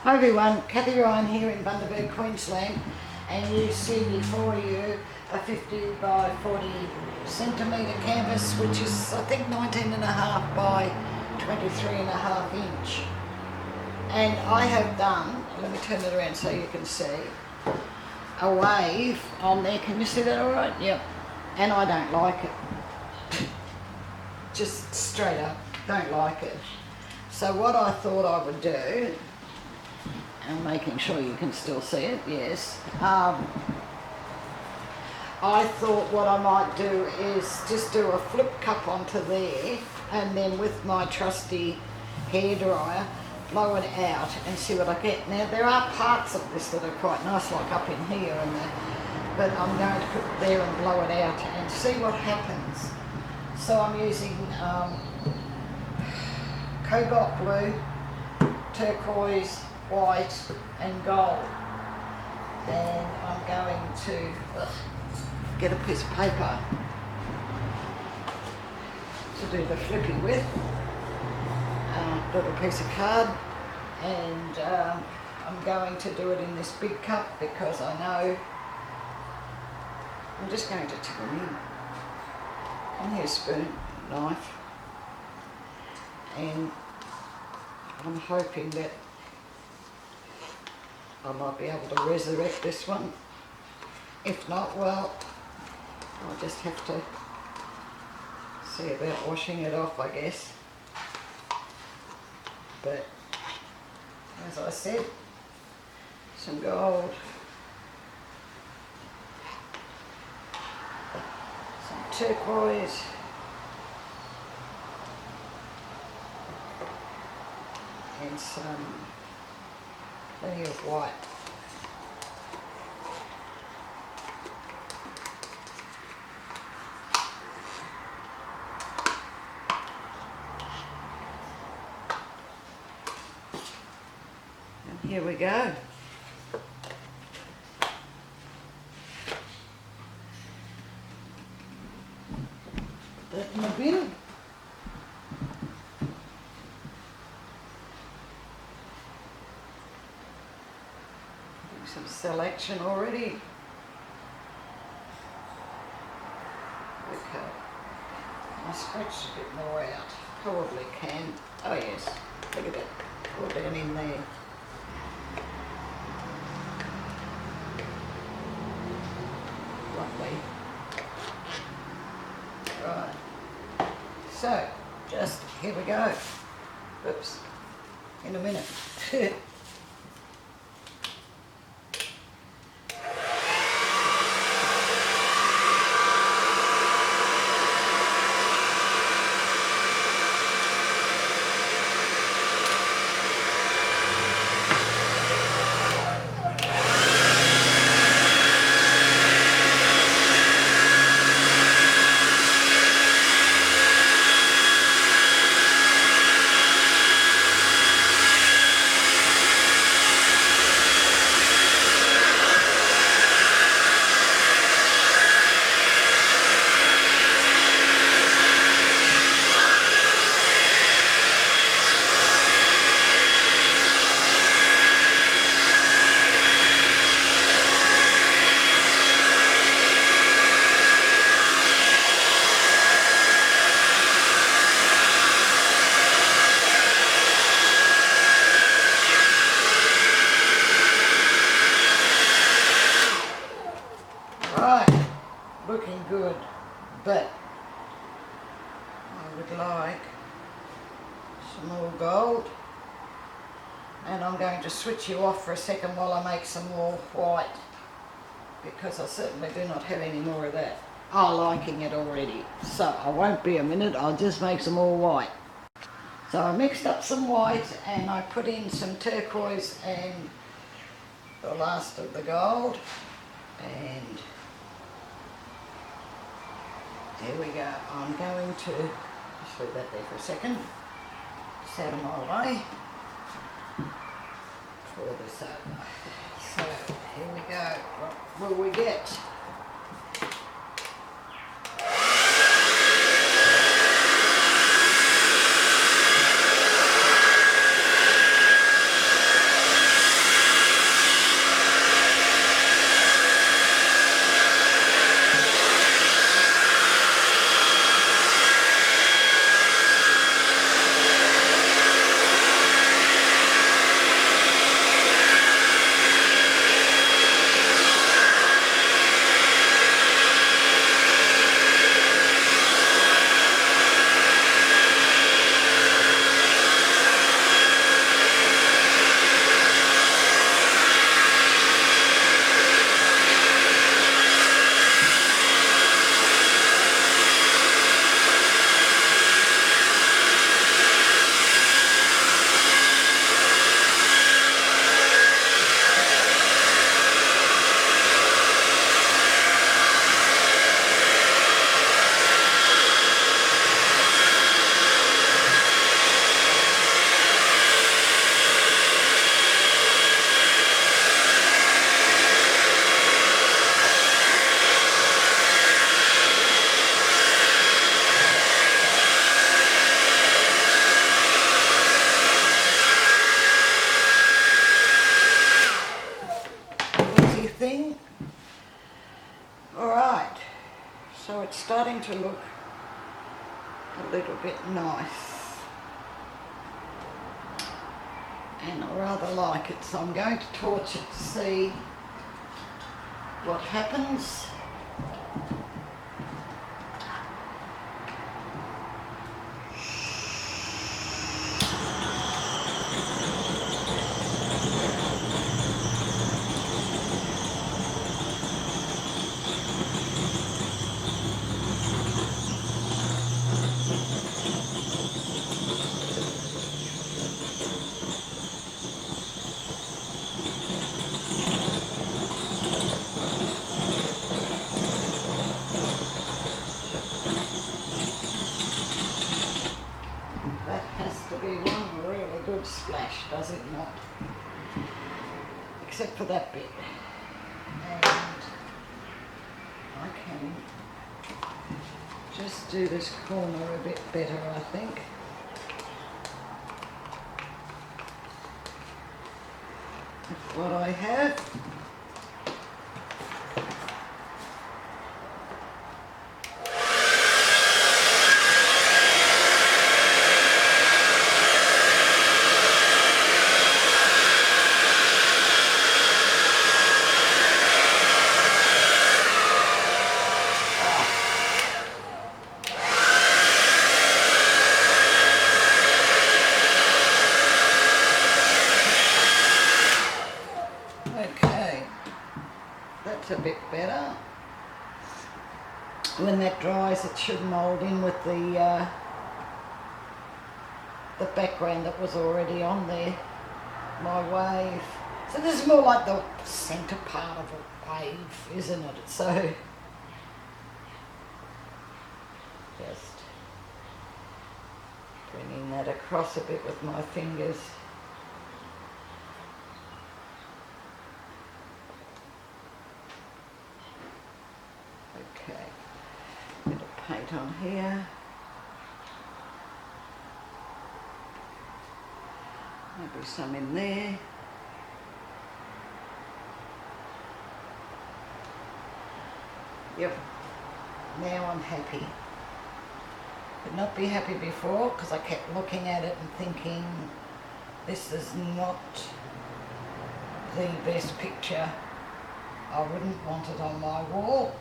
Hi everyone, Kathie Ryan here in Bundaberg, Queensland, and you see before you a 50 by 40 centimetre canvas, which is I think 19 and a half by 23 and a half inch. And I have done, let me turn it around so you can see, a wave on there. Can you see that all right? Yep. And I don't like it. Just straight up, don't like it. So what I thought I would do, and making sure you can still see it, yes. I thought what I might do is just do a flip cup onto there, and then with my trusty hairdryer, blow it out and see what I get. Now there are parts of this that are quite nice, like up in here and there, but I'm going to put it there and blow it out and see what happens. So I'm using cobalt blue, turquoise, white and gold, and I'm going to get a piece of paper to do the flippy with, a little piece of card, and I'm going to do it in this big cup because I know I'm just going to tip them in. And here's a spoon, knife, and I'm hoping that I might be able to resurrect this one. If not, well, I'll just have to see about washing it off, I guess. But as I said, some gold, some turquoise, and plenty of white. And here we go. Put that in the bin. Some selection already. Okay, I scratched a bit more out. Probably can. Oh yes, look at that. All down in there. Lovely. Right. So, just here we go. Oops. In a minute. Right, looking good, but I would like some more gold, and I'm going to switch you off for a second while I make some more white, because I certainly do not have any more of that. I'm liking it already, so I won't be a minute, I'll just make some more white. So I mixed up some white and I put in some turquoise and the last of the gold, and there we go. I'm going to just leave that there for a second. Just out of my way. Pour this over. So here we go. What will we get? So it's starting to look a little bit nice. And I rather like it, so I'm going to torch it to see what happens. That has to be one really good splash, does it not? Except for that bit. And I can just do this corner a bit better, I think. That's what I have. Okay, that's a bit better. When that dries, it should mould in with the background that was already on there, my wave. So this is more like the centre part of a wave, isn't it? So just bringing that across a bit with my fingers. Okay, bit of paint on here. Maybe some in there. Yep, now I'm happy. Could not be happy before because I kept looking at it and thinking this is not the best picture. I wouldn't want it on my wall.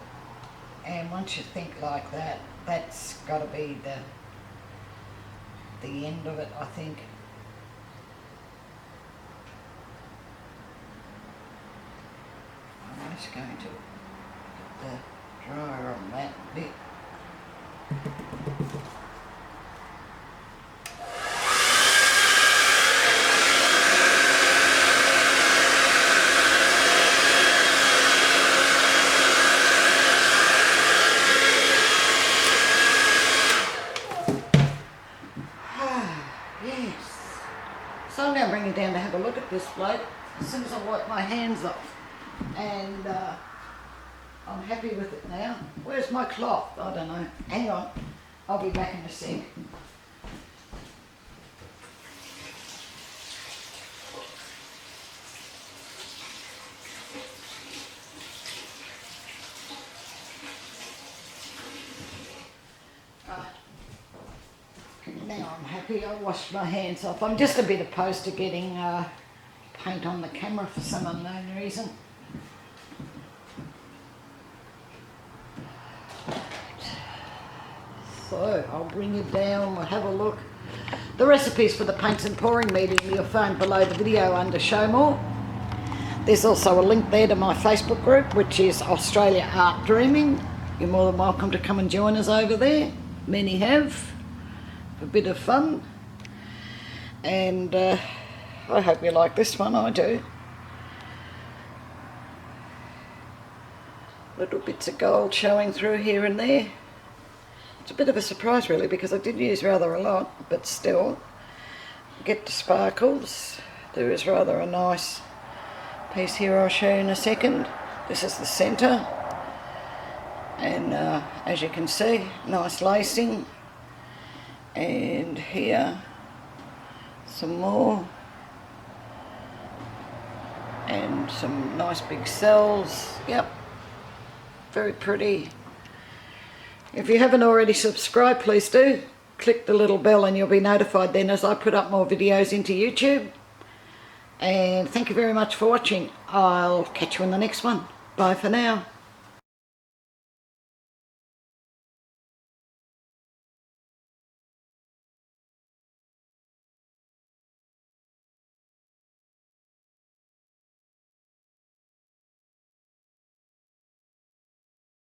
And once you think like that, that's got to be the end of it, I think. I'm just going to put the dryer on that bit. Yes. So I'm going to bring you down to have a look at this float as soon as I wipe my hands off. And I'm happy with it now. Where's my cloth? I don't know. Hang on. I'll be back in a sec. Now I'm happy. I washed my hands off. I'm just a bit opposed to getting paint on the camera for some unknown reason. So I'll bring you down, we'll have a look. The recipes for the paints and pouring medium you'll find below the video under Show More. There's also a link there to my Facebook group, which is Australia Art Dreaming. You're more than welcome to come and join us over there. Many have. A bit of fun. And I hope you like this one, I do. Little bits of gold showing through here and there. It's a bit of a surprise really because I did use rather a lot, but still get the sparkles. There is rather a nice piece here I'll show you in a second. This is the centre, and as you can see, nice lacing. And here some more, and some nice big cells. Yep, very pretty. If you haven't already subscribed, please do. Click the little bell and you'll be notified then as I put up more videos into YouTube. And thank you very much for watching. I'll catch you in the next one. Bye for now.